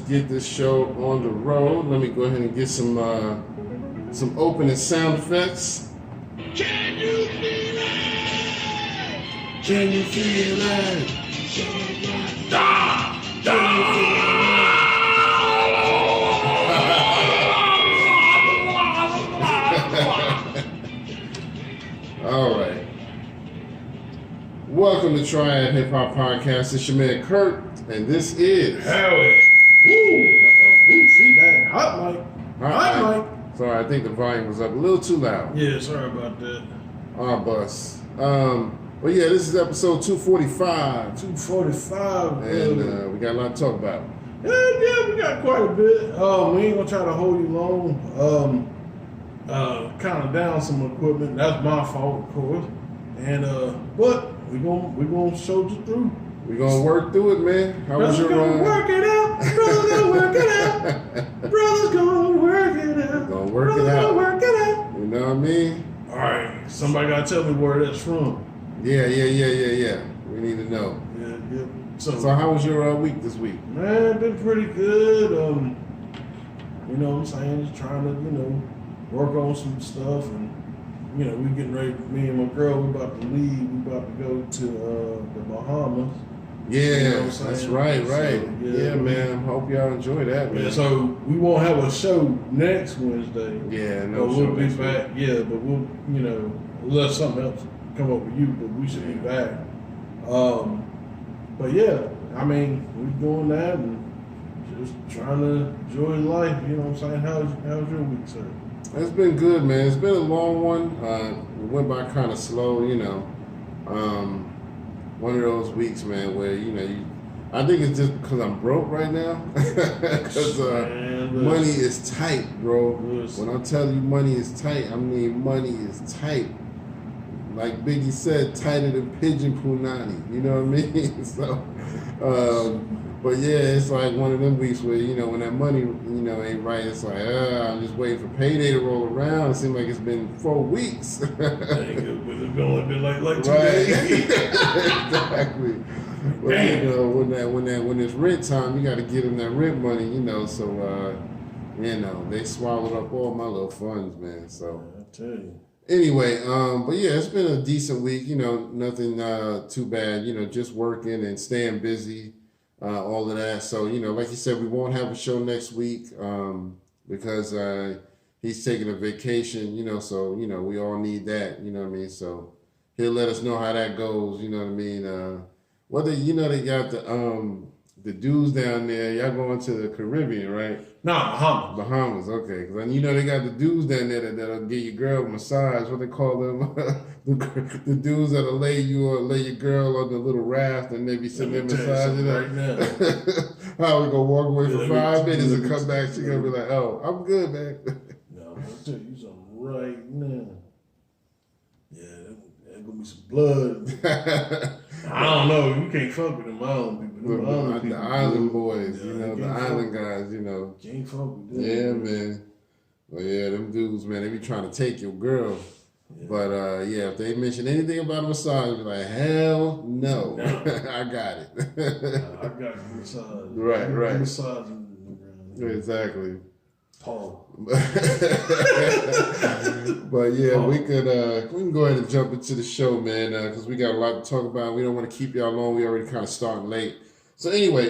get this show on the road. Let me go ahead and get some opening sound effects. Can you feel it? Can you feel it? All right. Welcome to Triad Hip Hop Podcast. It's your man Kurt, and this is Howie. Ooh, see that? Hot mic. Hot mic. Sorry, I think the volume was up a little too loud. Yeah, sorry about that. Our bus. But yeah, this is episode 245. 245. And we got a lot to talk about. Yeah, we got quite a bit. We ain't gonna try to hold you long. Kind of down some equipment. That's my fault, of course. And but we gonna show you through. We're gonna work through it, man. How was your gonna work it out. Brother's gonna work it out. Brother's gonna work it out. Gonna work Brother's it out. gonna work it out. You know what I mean? All right, somebody gotta tell me where that's from. Yeah. We need to know. Yeah. So how was your week this week? Man, been pretty good. You know what I'm saying? Just trying to, work on some stuff, and we getting ready. Me and my girl, we about to leave. We about to go to the Bahamas. Yeah, You know what I'm saying? that's right. So, yeah, man. Hope y'all enjoy that, man. Yeah, so we won't have a show next Wednesday. Yeah, But no we'll show be next back. week. Yeah, but we'll, unless something else come up with you, but we should be back. But yeah, I mean, we're doing that and just trying to enjoy life. You know what I'm saying? How's your week, sir? It's been good, man. It's been a long one. It went by kind of slow, one of those weeks, man, where I think it's just because I'm broke right now. Because money is tight, bro. When I tell you money is tight, I mean money is tight. Like Biggie said, tighter than pigeon punani. You know what I mean? So, but yeah, it's like one of them weeks where when that money ain't right, it's like I'm just waiting for payday to roll around. It seems like it's been 4 weeks. It's only been like 2 Right. days. Exactly. But when it's rent time, you got to give them that rent money. So they swallowed up all my little funds, man. So I tell you. anyway, but yeah, it's been a decent week. Nothing too bad. Just working and staying busy. All of that. So, like you said, we won't have a show next week because he's taking a vacation, so, we all need that, you know what I mean? So he'll let us know how that goes, you know what I mean? Whether, they got the dudes down there, y'all going to the Caribbean, right? No, Bahamas. Bahamas, okay. Because they got the dudes down there that'll give your girl a massage. What they call them? the dudes that'll lay your girl on the little raft and they be sitting there massaging her. Right now. How we gonna walk away for 5 minutes and come back? She gonna be like, "Oh, I'm good, man." No, I'm gonna tell you something right now. Yeah, there's gonna be some blood. I don't know. You can't fuck with them island people. The island boys, Yeah, the island guys, Can't fuck with them. Yeah, man. Well, yeah, them dudes, man, they be trying to take your girl. Yeah. But if they mention anything about a massage, be like, hell no. I got it. I got a massage. Right. Massage. Exactly. Paul. But yeah, we can go ahead and jump into the show, man, because we got a lot to talk about. We don't want to keep y'all long. We already kind of starting late. So anyway,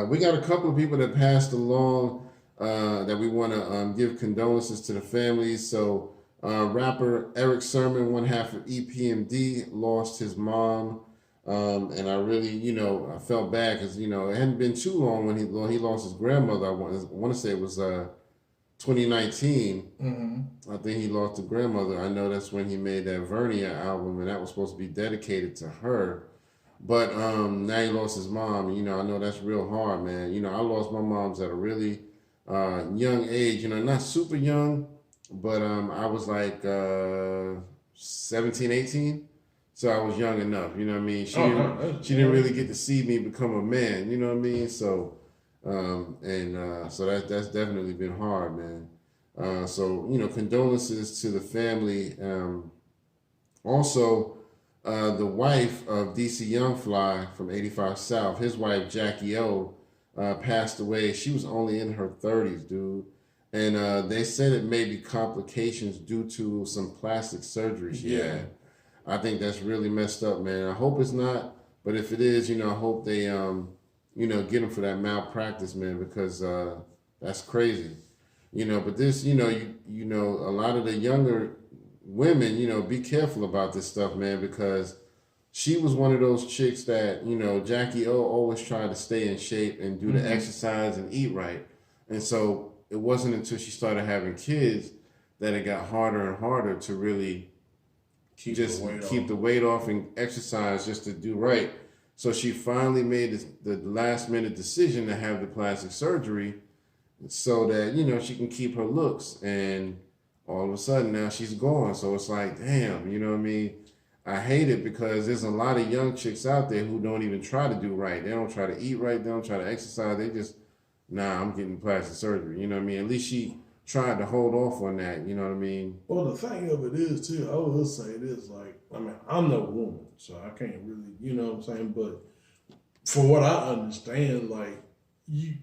we got a couple of people that passed along that we want to give condolences to the families. So rapper Eric Sermon, one half of EPMD, lost his mom. And I really, I felt bad because, it hadn't been too long when he lost his grandmother. I want to say it was 2019. Mm-hmm. I think he lost his grandmother. I know that's when he made that Vernia album, and that was supposed to be dedicated to her. But now he lost his mom. I know that's real hard, man. I lost my moms at a really young age. Not super young, but I was like 17, 18. So I was young enough, you know what I mean? She didn't really get to see me become a man, you know what I mean? So, so that's definitely been hard, man. So, condolences to the family. Also, the wife of DC Young Fly from 85 South, his wife, Jackie O, passed away. She was only in her 30s, dude. And they said it may be complications due to some plastic surgery she had. I think that's really messed up, man. I hope it's not, but if it is, I hope they, get them for that malpractice, man, because that's crazy. But this, a lot of the younger women, be careful about this stuff, man, because she was one of those chicks that, Jackie O always tried to stay in shape and do the exercise and eat right. And so it wasn't until she started having kids that it got harder and harder to really keep the weight off and exercise just to do right. So she finally made the last minute decision to have the plastic surgery so that, she can keep her looks. And all of a sudden now she's gone. So it's like, damn, you know what I mean? I hate it because there's a lot of young chicks out there who don't even try to do right. They don't try to eat right. They don't try to exercise. They just, I'm getting plastic surgery. You know what I mean? At least she tried to hold off on that. You know what I mean? Well, the thing of it is, too, I will say this, I'm no woman, so I can't really, you know what I'm saying? But for what I understand, when you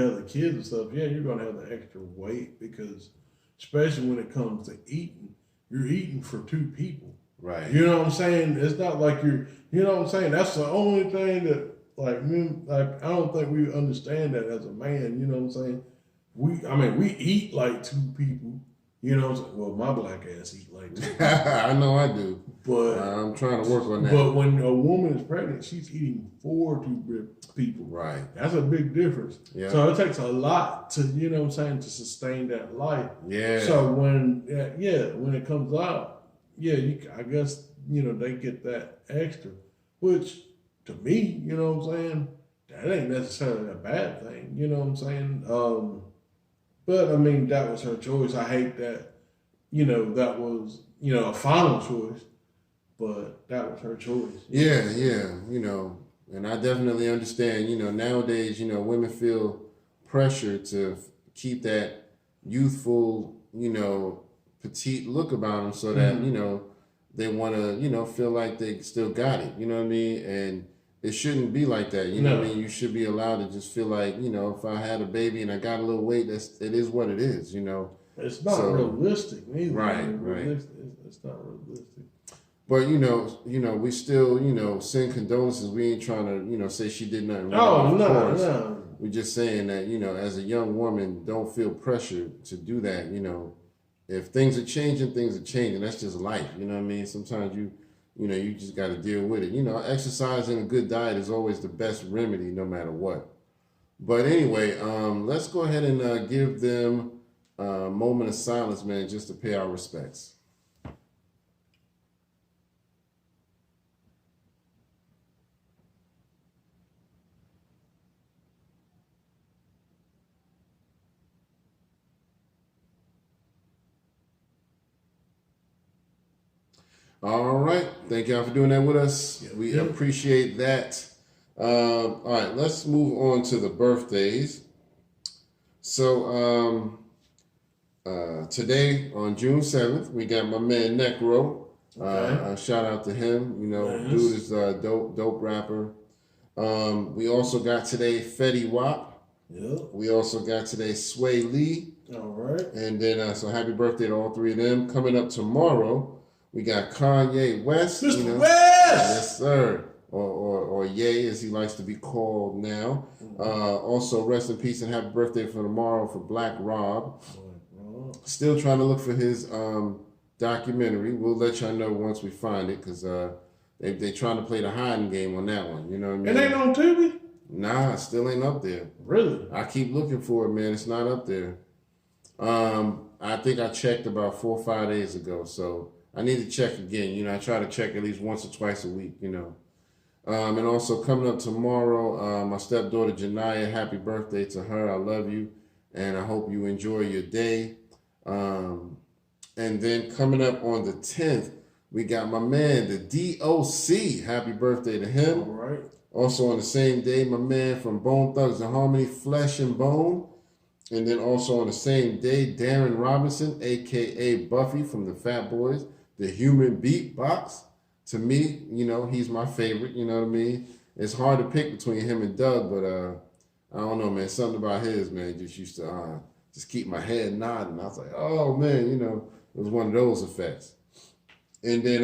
have the kids and stuff, you're going to have the extra weight because especially when it comes to eating, you're eating for two people. Right. You know what I'm saying? It's not like you know what I'm saying? That's the only thing that, I don't think we understand that as a man, you know what I'm saying? We eat like two people, you know what I'm saying? Well, my black ass eat like two people. I know I do. But I'm trying to work on that. But when a woman is pregnant, she's eating for two people. Right. That's a big difference. Yeah. So it takes a lot to, you know what I'm saying, to sustain that life. Yeah. So when it comes out, I guess, they get that extra, which to me, you know what I'm saying, that ain't necessarily a bad thing, you know what I'm saying? But that was her choice. I hate that, that was, a final choice, but that was her choice. Yeah, and I definitely understand, nowadays, women feel pressure to keep that youthful, petite look about them so that, they want to, feel like they still got it, you know what I mean? And it shouldn't be like that, you know what I mean? You should be allowed to just feel like, if I had a baby and I got a little weight, it is what it is, It's not realistic either. Right. It's not realistic. But, we still, send condolences. We ain't trying to, say she did nothing wrong. Oh, no. We're just saying that, as a young woman, don't feel pressured to do that, If things are changing, things are changing. That's just life, you know what I mean? Sometimes you just got to deal with it. Exercise and a good diet is always the best remedy no matter what. But anyway, let's go ahead and give them a moment of silence, man, just to pay our respects. All right. Thank y'all for doing that with us. We appreciate that. All right, let's move on to the birthdays. So today on June 7th, we got my man Necro. Shout out to him. Dude is a dope rapper. We also got today Fetty Wap. Yep. We also got today Sway Lee. All right. And then so happy birthday to all three of them. Coming up tomorrow, we got Kanye West. Mr. West! Yes, sir. Or Ye, as he likes to be called now. Also, rest in peace and happy birthday for tomorrow for Black Rob. Still trying to look for his documentary. We'll let y'all know once we find it, because they trying to play the hiding game on that one. You know what I mean? It ain't on Tubi? Nah, it still ain't up there. Really? I keep looking for it, man. It's not up there. I think I checked about 4 or 5 days ago, so I need to check again. I try to check at least once or twice a week, And also coming up tomorrow, my stepdaughter Janiyah, happy birthday to her. I love you, and I hope you enjoy your day. And then coming up on the 10th, we got my man, the DOC. Happy birthday to him. All right. Also on the same day, my man from Bone Thugs and Harmony, Flesh and Bone. And then also on the same day, Darren Robinson, a.k.a. Buffy from the Fat Boys, the Human Beatbox. To me, he's my favorite, you know what I mean? It's hard to pick between him and Doug, but I don't know, man. Something about his, man, just used to just keep my head nodding. I was like, oh man, you know, it was one of those effects. And then,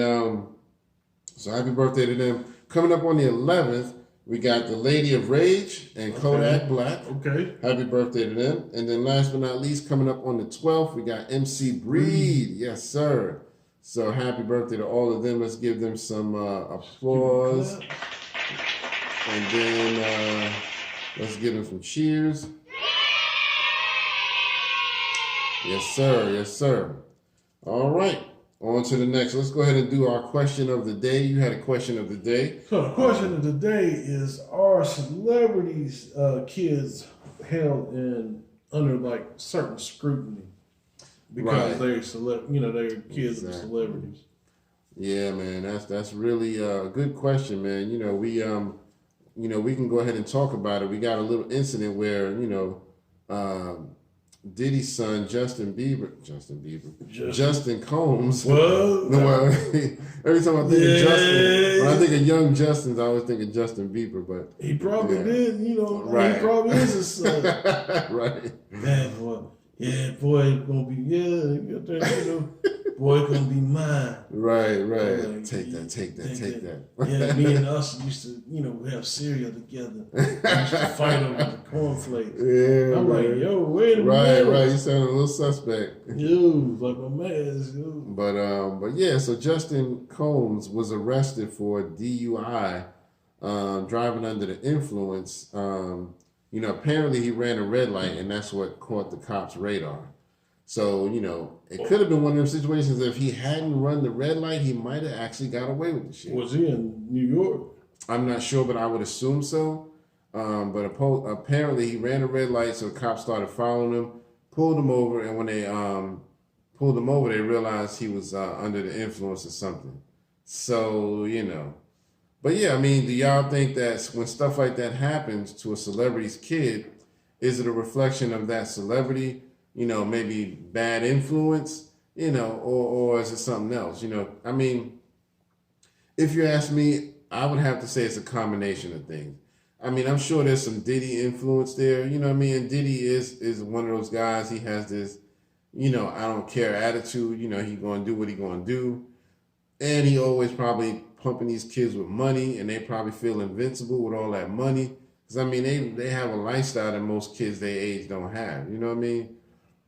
so happy birthday to them. Coming up on the 11th, we got the Lady of Rage and Kodak Black. Okay. Happy birthday to them. And then last but not least, coming up on the 12th, we got MC Breed. Yes, sir. So happy birthday to all of them. Let's give them some applause. And then let's give them some cheers. Yes, sir. Yes, sir. All right. On to the next. Let's go ahead and do our question of the day. You had a question of the day. So the question of the day is: are celebrities' kids held under like certain scrutiny because they're they're kids of celebrities? Yeah, man, that's really a good question, man. We can go ahead and talk about it. We got a little incident where Diddy's son, Justin Combs. Well, every time I think of Justin, when I think of young Justins, I always think of Justin Bieber. But he probably did, he probably is his son. Right. Man, boy, gonna be boy, gonna be mine. Right. Like, take that. Yeah, me and us used to, have cereal together. We used to fight over the cornflakes. Yeah, I'm like, yo, wait a minute. Right. You sound a little suspect. Yo, like my man. But yeah, so Justin Combs was arrested for DUI, driving under the influence. Apparently he ran a red light, and that's what caught the cops' radar. So, it could have been one of them situations that if he hadn't run the red light, he might have actually got away with the shit. Was he in New York? I'm not sure, but I would assume so. But apparently he ran a red light, so the cops started following him, pulled him over, and when they pulled him over, they realized he was under the influence of something. So, But yeah, I mean, do y'all think that when stuff like that happens to a celebrity's kid, is it a reflection of that celebrity? Maybe bad influence, or is it something else? I mean, if you ask me, I would have to say it's a combination of things. I mean, I'm sure there's some Diddy influence there, you know what I mean? And Diddy is one of those guys, he has this, I don't care attitude, he going to do what he going to do. And he always probably pumping these kids with money, and they probably feel invincible with all that money. Because, I mean, they have a lifestyle that most kids their age don't have, you know what I mean?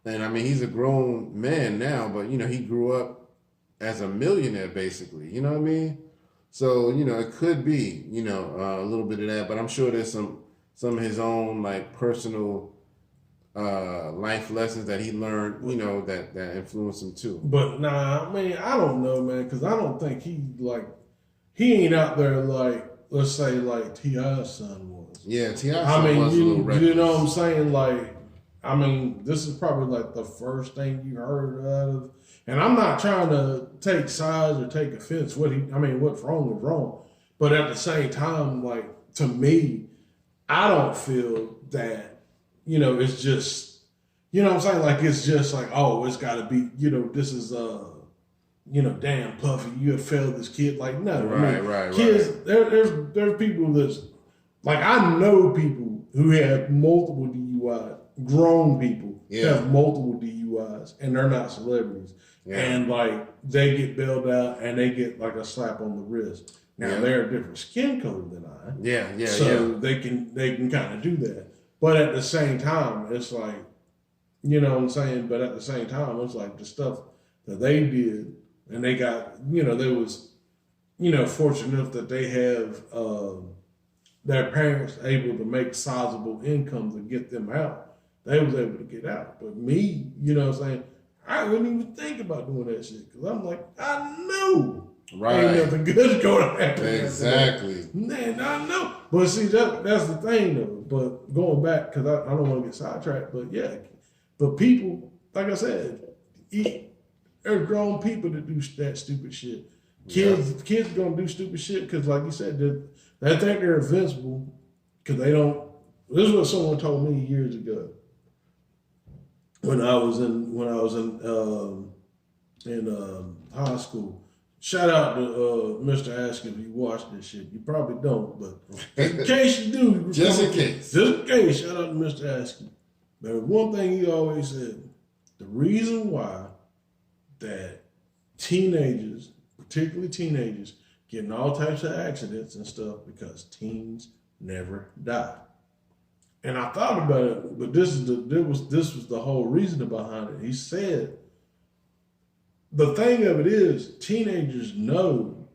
And I mean, he's a grown man now, but he grew up as a millionaire basically, you know what I mean? So, it could be, a little bit of that, but I'm sure there's some of his own like personal life lessons that he learned, that influenced him too. But I mean, I don't know, man, because I don't think he ain't out there like, let's say like T.I.'s son was. Yeah, T.I.'s son was a little reckless. You know what I'm saying? Like, I mean, this is probably like the first thing you heard out of, and I'm not trying to take sides or take offense. What's wrong was wrong, but at the same time, like to me, I don't feel that it's just what I'm saying. Like it's just like, oh, it's got to be this is damn Puffy, you have failed this kid. Like no, right. Kids, there's people that's like I know people who have multiple DUIs. Grown people have multiple DUIs and they're not celebrities. Yeah. And like they get bailed out and they get like a slap on the wrist. Now they're a different skin color than I. So they can kind of do that. But at the same time, it's like, you know what I'm saying? But at the same time, it's like the stuff that they did and they got, they was, fortunate enough that they have their parents able to make sizable income to get them out. They was able to get out. But me, you know what I'm saying, I wouldn't even think about doing that shit. Because I'm like, I know ain't nothing good going to happen. Exactly. Man, I know. But see, that's the thing, though. But going back, because I don't want to get sidetracked, but yeah. But people, like I said, there's grown people that do that stupid shit. Kids going to do stupid shit because, like you said, they think they're invincible because they don't. This is what someone told me years ago. When I was in high school, shout out to Mr. Askey if you watch this shit. You probably don't, but in case you do, just in case, shout out to Mr. Askey. But one thing he always said: the reason why that teenagers, particularly teenagers, get in all types of accidents and stuff because teens never die. And I thought about it, but this was the whole reason behind it. He said, the thing of it is, teenagers know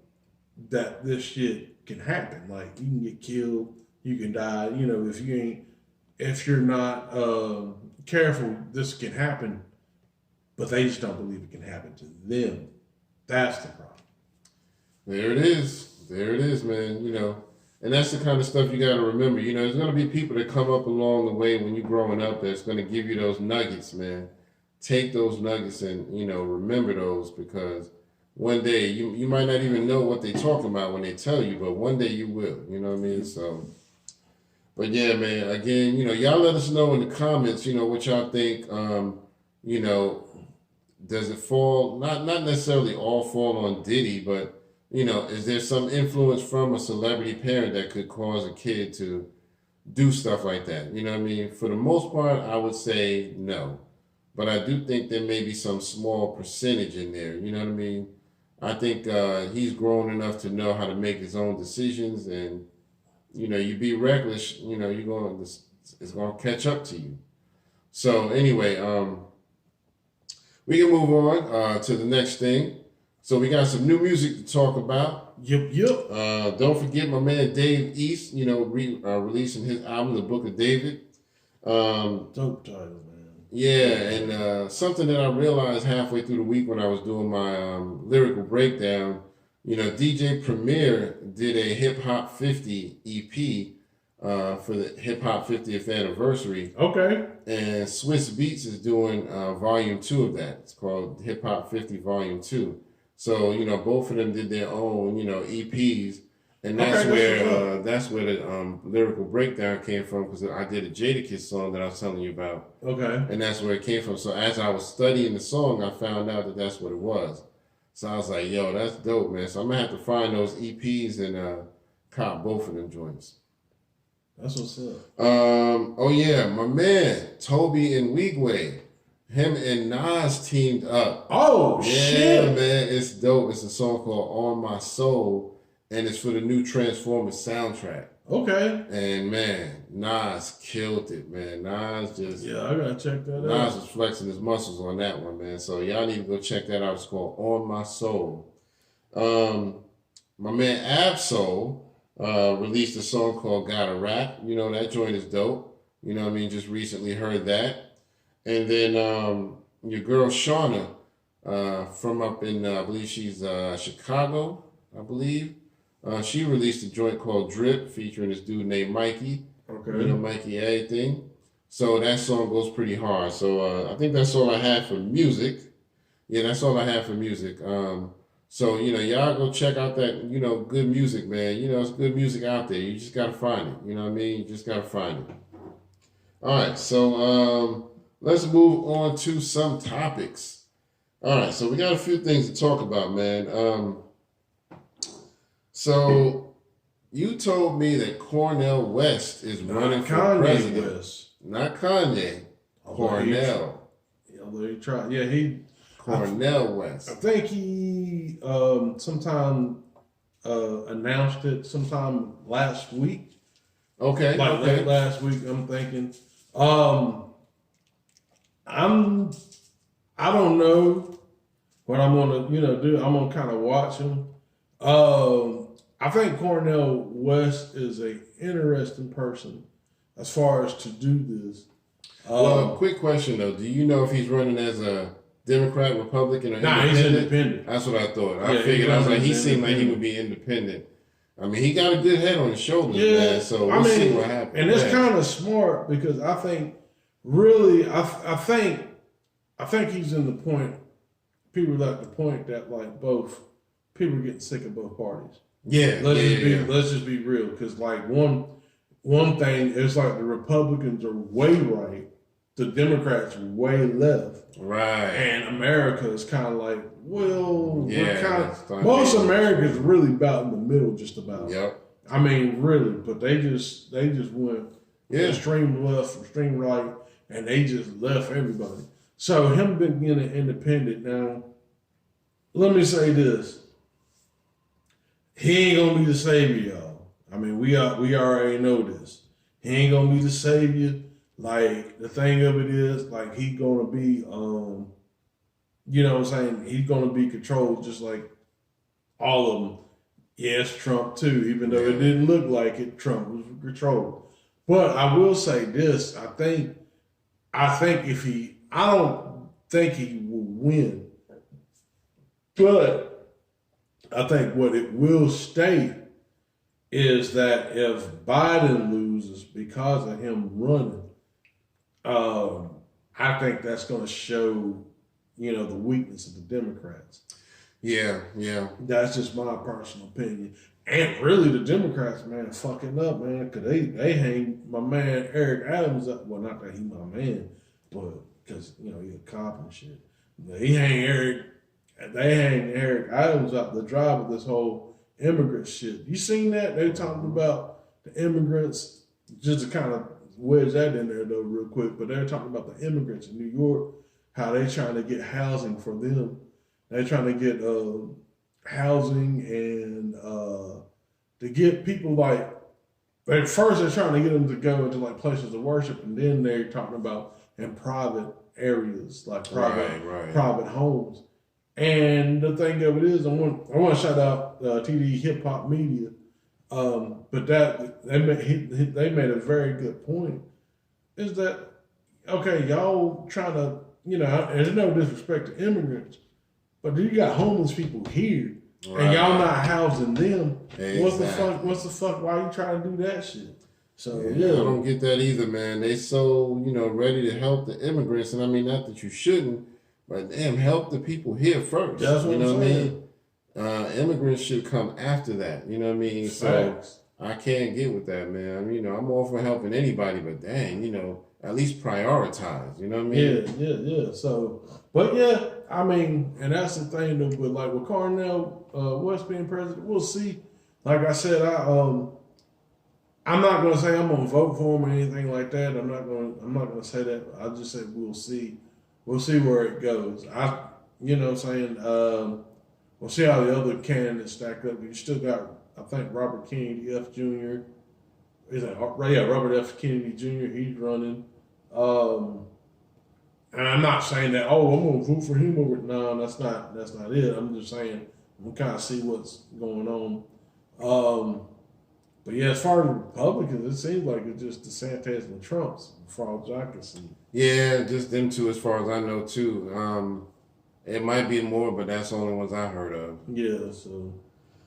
that this shit can happen. Like, you can get killed, you can die. You know, if you're not careful, this can happen. But they just don't believe it can happen to them. That's the problem. There it is, man. You know, and that's the kind of stuff you got to remember. You know, there's going to be people that come up along the way when you're growing up that's going to give you those nuggets, man. Take those nuggets and, you know, remember those, because one day you might not even know what they're talking about when they tell you, but one day you will. You know what I mean? So, but yeah, man, again, you know, y'all let us know in the comments, you know, what y'all think. You know, does it fall, not necessarily all fall on Diddy, but, you know, is there some influence from a celebrity parent that could cause a kid to do stuff like that? You know what I mean? For the most part, I would say no. But I do think there may be some small percentage in there. You know what I mean? I think he's grown enough to know how to make his own decisions. And, you know, you be reckless, you know, it's going to catch up to you. So anyway, we can move on to the next thing. So we got some new music to talk about. Yep. Don't forget my man Dave East, you know, releasing his album, The Book of David. Dope title, man. Yeah, and something that I realized halfway through the week when I was doing my lyrical breakdown, you know, DJ Premier did a Hip Hop 50 EP for the Hip Hop 50th anniversary. Okay. And Swiss Beats is doing volume 2 of that. It's called Hip Hop 50 Volume 2. So, you know, both of them did their own, you know, EPs. And that's where the lyrical breakdown came from, because I did a Jadakiss song that I was telling you about. Okay. And that's where it came from. So as I was studying the song, I found out that that's what it was. So I was like, yo, that's dope, man. So I'm going to have to find those EPs and cop both of them joints. That's what's up. Oh yeah, my man Toby Nwigwe, him and Nas teamed up. Oh yeah, shit, man, it's dope. It's a song called "On My Soul," and it's for the new Transformers soundtrack. Okay. And man, Nas killed it, man. Nas just I gotta check that out. Nas was flexing his muscles on that one, man. So y'all need to go check that out. It's called "On My Soul." My man Ab-Soul released a song called Gotta Rap. You know, that joint is dope. You know what I mean? Just recently heard that. And then your girl Shauna from up in, I believe she's Chicago, I believe. She released a joint called Drip featuring this dude named Mikey. Okay. You know, Mikey Everything. So that song goes pretty hard. So I think that's all I had for music. Yeah, that's all I had for music. So, you know, y'all go check out that, you know, good music, man. You know, it's good music out there. You just got to find it. You know what I mean? You just got to find it. All right. So let's move on to some topics. All right. So we got a few things to talk about, man. So you told me that Cornel West is running for president. West. Not Kanye. Cornel. He tried. Yeah, he... Cornel West. I think he sometime announced it sometime last week. Okay. Late last week, I'm thinking. I don't know what I'm gonna, do. I'm gonna kind of watch him. I think Cornel West is a interesting person as far as to do this. Well, quick question though. Do you know if he's running as a Democrat, Republican, or independent? He's independent. That's what I thought. I figured. I was like, he seemed like he would be independent. I mean, he got a good head on his shoulders, man. So we'll see what happens. And it's kind of smart because I think, really, I think he's in the point. People are at the point that like both people are getting sick of both parties. Yeah. Let's just be real, because like one thing is like the Republicans are way right, the Democrats are way left. Right. And America is kind of like, well, yeah, most America is really about in the middle, just about. Yep. I mean, really, but they just went extreme left, extreme right, and they just left everybody. So him being independent now, let me say this: he ain't gonna be the savior, y'all. I mean, we already know this. He ain't gonna be the savior. Like, the thing of it is, like, he gonna be, you know what I'm saying? He's gonna be controlled just like all of them. Yes, Trump too, even though it didn't look like it, Trump was controlled. But I will say this, I think if he, I don't think he will win, but I think what it will state is that if Biden loses because of him running, I think that's going to show, you know, the weakness of the Democrats. Yeah. That's just my personal opinion. And really, the Democrats, man, fucking up, man, because they hang my man Eric Adams up. Well, not that he my man, but because, you know, he a cop and shit. They hang Eric Adams up the drive of this whole immigrant shit. You seen that? They talking about the immigrants, just to kind of wedge that in there, though, real quick, but they're talking about the immigrants in New York, how they trying to get housing for them. They're trying to get housing and to get people like first they're trying to get them to go into like places of worship, and then they're talking about in private areas, like private homes. And the thing of it is, I want to shout out TD Hip Hop Media, but that they made a very good point. Is that okay? Y'all trying to, you know, and there's no disrespect to immigrants, but you got homeless people here, and y'all not housing them. Exactly. What's the fuck? Why you trying to do that shit? So I don't get that either, man. They so, you know, ready to help the immigrants, and I mean, not that you shouldn't, but damn, help the people here first. That's what I'm saying. Immigrants should come after that. You know what I mean? Facts. So I can't get with that, man. I mean, you know, I'm all for helping anybody, but dang, you know, at least prioritize. You know what I mean? Yeah. So, but yeah, I mean, and that's the thing though. But like with Cornel West being president, we'll see. Like I said, I'm not gonna say I'm gonna vote for him or anything like that. I'm not gonna say that. I just say we'll see. We'll see where it goes. You know what I'm saying? We'll see how the other candidates stack up. You still got, I think, Robert Kennedy F. Jr. Robert F. Kennedy Jr. He's running. And I'm not saying that, I'm gonna vote for him over. No, that's not it. I'm just saying we'll kind of see what's going on. But yeah, as far as Republicans, it seems like it's just DeSantis and Trump's, as far as I can see. Yeah, just them two, as far as I know too. It might be more, but that's the only ones I heard of. Yeah, so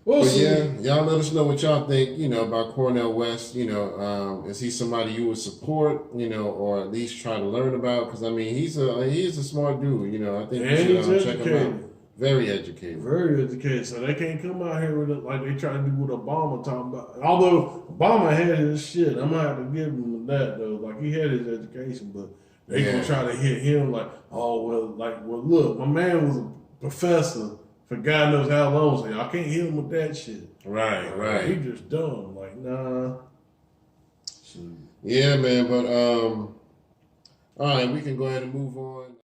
we'll see. Yeah, y'all let us know what y'all think, you know, about Cornel West. You know, is he somebody you would support, you know, or at least try to learn about? Because I mean, he's a smart dude. You know, I think you should check him out. Very educated. Very educated. So they can't come out here with it like they try to do what Obama talking about. Although Obama had his shit, I'm gonna have to give him that though. Like he had his education, but they gonna try to hit him like, look, my man was a professor for God knows how long. So I can't hit him with that shit. Right. He just dumb. Like, nah. Yeah, man. But all right, we can go ahead and move on.